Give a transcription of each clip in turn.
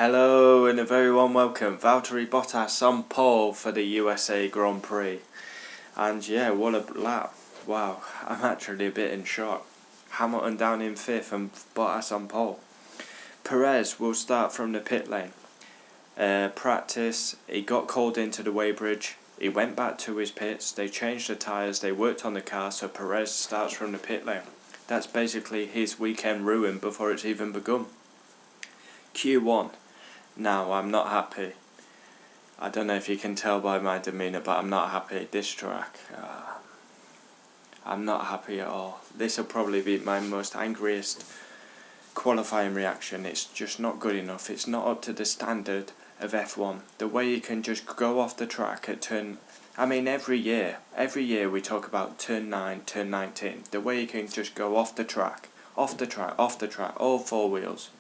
Hello and a very warm welcome. Valtteri Bottas on pole for the USA Grand Prix. And yeah, what a lap. Wow, I'm actually a bit in shock. Hamilton down in 5th and Bottas on pole. Perez will start from the pit lane. Practice, he got called into the weighbridge. He went back to his pits, they changed the tyres, they worked on the car, so Perez starts from the pit lane. That's basically his weekend ruined before it's even begun. Q1. Now, I'm not happy. I don't know if you can tell by my demeanour, but I'm not happy. This track, I'm not happy at all. This will probably be my most angriest qualifying reaction. It's just not good enough. It's not up to the standard of F1. The way you can just go off the track at turn... I mean, every year we talk about turn 9, turn 19. The way you can just go off the track, all 4 wheels.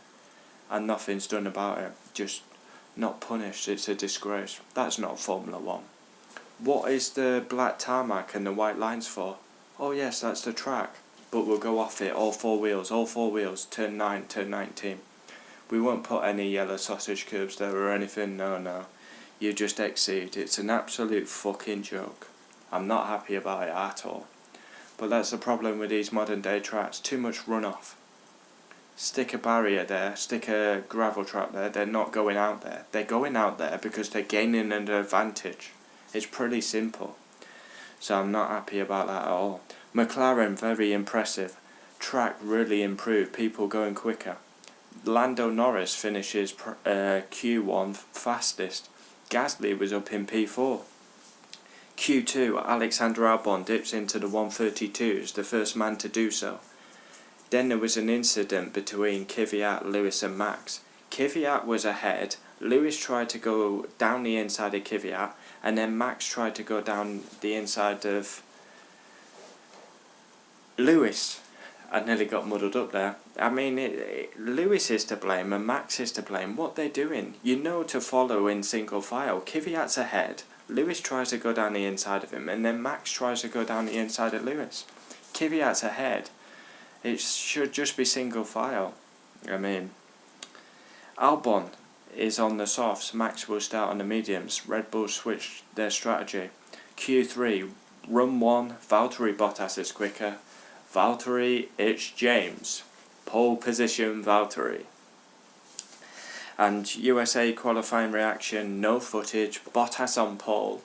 And nothing's done about it, just not punished. It's a disgrace. That's not Formula 1. What is the black tarmac and the white lines for? Oh yes, that's the track, but we'll go off it, all 4 wheels, turn 9, turn 19. We won't put any yellow sausage curbs there or anything, no. You just exceed. It's an absolute fucking joke. I'm not happy about it at all. But that's the problem with these modern day tracks, too much runoff. Stick a barrier there, stick a gravel trap there, they're not going out there. They're going out there because they're gaining an advantage. It's pretty simple. So I'm not happy about that at all. McLaren, very impressive. Track really improved, people going quicker. Lando Norris finishes Q1 fastest. Gasly was up in P4. Q2, Alexander Albon dips into the 132s, the first man to do so. Then there was an incident between Kvyat, Lewis and Max. Kvyat was ahead, Lewis tried to go down the inside of Kvyat, and then Max tried to go down the inside of Lewis. I nearly got muddled up there. I mean, Lewis is to blame and Max is to blame. What they're doing, you know, to follow in single file. Kvyat's ahead, Lewis tries to go down the inside of him, and then Max tries to go down the inside of Lewis. Kvyat's ahead. It should just be single file. I mean, Albon is on the softs, Max will start on the mediums. Red Bull switched their strategy. Q3, run 1, Valtteri Bottas is quicker. Valtteri, it's James. Pole position, Valtteri. And USA qualifying reaction, no footage, Bottas on pole.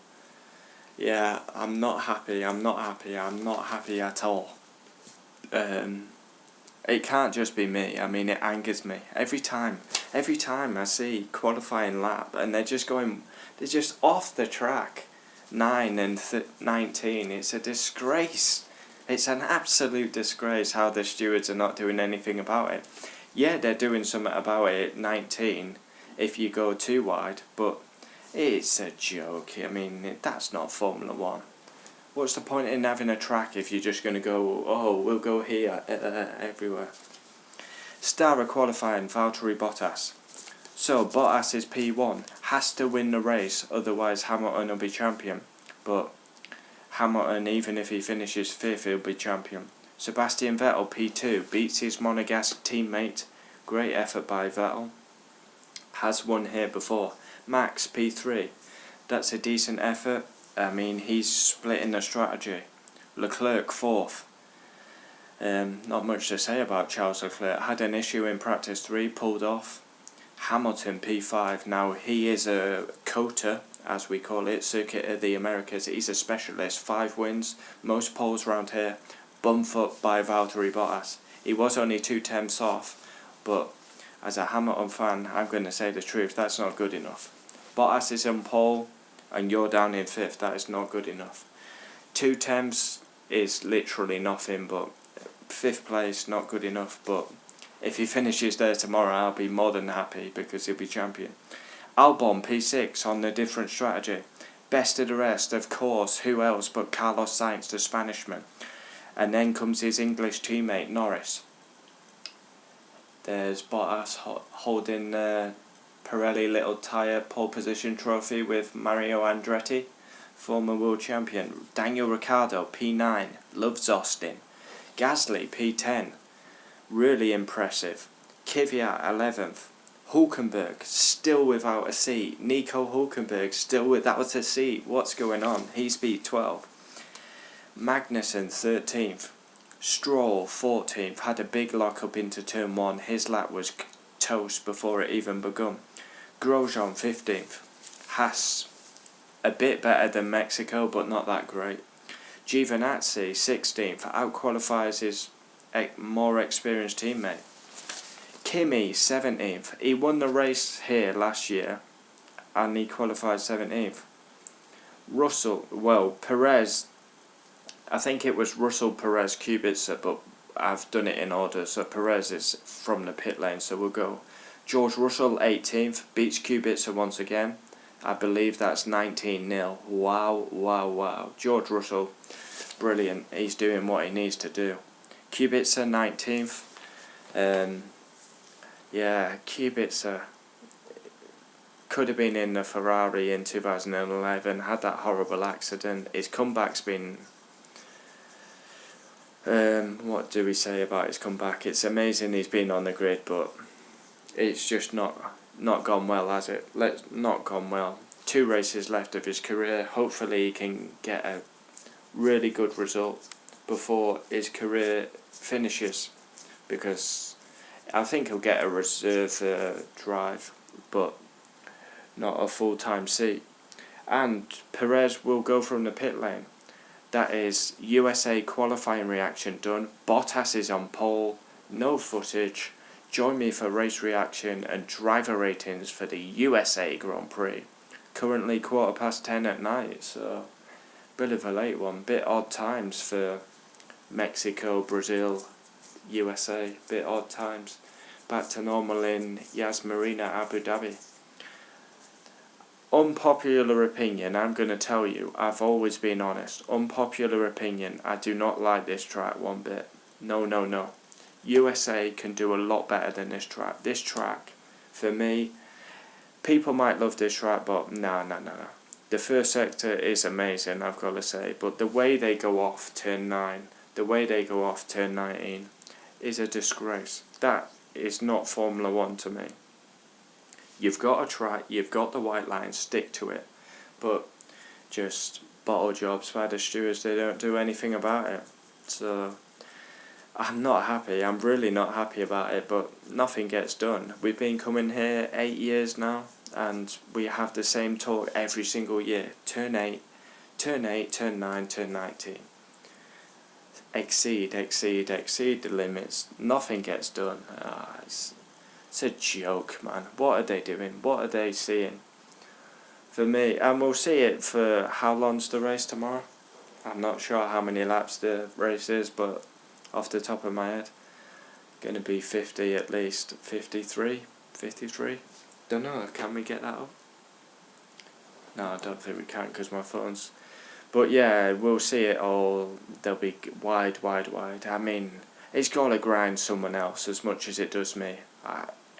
Yeah, I'm not happy at all. It can't just be me. I mean, it angers me every time I see qualifying lap and they're just off the track. 9 and 19. It's a disgrace. It's an absolute disgrace how the stewards are not doing anything about it. Yeah, they're doing something about it at 19 if you go too wide, but it's a joke. I mean, that's not Formula 1. What's the point in having a track if you're just going to go, oh, we'll go here, everywhere? Star of qualifying, Valtteri Bottas. So, Bottas is P1, has to win the race, otherwise Hamilton will be champion. But Hamilton, even if he finishes 5th, he'll be champion. Sebastian Vettel, P2, beats his Monegasque teammate. Great effort by Vettel. Has won here before. Max, P3. That's a decent effort. I mean, he's splitting the strategy. Leclerc, 4th. Not much to say about Charles Leclerc. Had an issue in practice 3, pulled off. Hamilton, P5. Now, he is a COTA, as we call it, Circuit of the Americas. He's a specialist. 5 wins, most poles round here. Bump up by Valtteri Bottas. He was only 2 tenths off, but as a Hamilton fan, I'm going to say the truth, that's not good enough. Bottas is on pole, and you're down in 5th, that is not good enough. 2 tenths is literally nothing, but 5th place, not good enough, but if he finishes there tomorrow, I'll be more than happy because he'll be champion. Albon, P6, on a different strategy. Best of the rest, of course, who else but Carlos Sainz, the Spanishman. And then comes his English teammate, Norris. There's Bottas holding Pirelli little tyre pole position trophy with Mario Andretti, former world champion. Daniel Ricciardo, P9, loves Austin. Gasly, P10, really impressive. Kvyat, 11th, Hulkenberg still without a seat. Nico Hulkenberg still without a seat. What's going on? He's P12. Magnussen 13th. Stroll 14th. Had a big lock up into turn 1. His lap was toast before it even begun. Grosjean 15th. Haas a bit better than Mexico, but not that great. Giovinazzi 16th. Outqualifies his more experienced teammate. Kimi 17th. He won the race here last year and he qualified 17th. Perez, I think it was Russell, Perez, Kubica, but I've done it in order, so Perez is from the pit lane, so we'll go. George Russell 18th, beats Kubica once again. I believe that's 19-0. Wow. George Russell, brilliant. He's doing what he needs to do. Kubica 19th. Kubica could have been in the Ferrari in 2011, had that horrible accident. His comeback's been... what do we say about his comeback? It's amazing he's been on the grid, but it's just not gone well, has it? Not gone well. 2 races left of his career. Hopefully he can get a really good result before his career finishes, because I think he'll get a reserve drive, but not a full-time seat. And Perez will go from the pit lane. That is USA qualifying reaction done. Bottas is on pole. No footage. Join me for race reaction and driver ratings for the USA Grand Prix. Currently 10:15 at night, so bit of a late one. Bit odd times for Mexico, Brazil, USA. Bit odd times. Back to normal in Yas Marina, Abu Dhabi. Unpopular opinion, I'm going to tell you, I've always been honest. Unpopular opinion, I do not like this track one bit. No. USA can do a lot better than this track. This track, for me, people might love this track, but no. The first sector is amazing, I've got to say, but the way they go off turn 9, the way they go off turn 19 is a disgrace. That is not Formula 1 to me. You've got a track, you've got the white line, stick to it. But just bottle jobs by the stewards, they don't do anything about it. So I'm not happy, I'm really not happy about it, but nothing gets done. We've been coming here 8 years now, and we have the same talk every single year. Turn 8, turn 9, turn 19. Exceed the limits. Nothing gets done. It's a joke, man. What are they doing? What are they seeing? For me, and we'll see it for how long's the race tomorrow? I'm not sure how many laps the race is, but off the top of my head, going to be 50 at least. 53? Don't know, can we get that up? No, I don't think we can because my phone's... But yeah, we'll see it all. They'll be wide. I mean, it's got to grind someone else as much as it does me.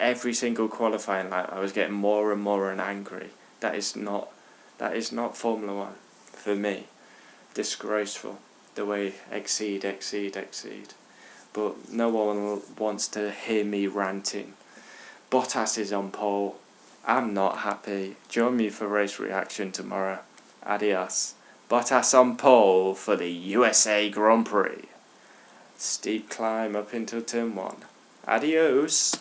Every single qualifying lap, I was getting more and more angry. That is not Formula 1 for me. Disgraceful. The way exceed. But no one wants to hear me ranting. Bottas is on pole. I'm not happy. Join me for race reaction tomorrow. Adios. Bottas on pole for the USA Grand Prix. Steep climb up into turn 1. Adios.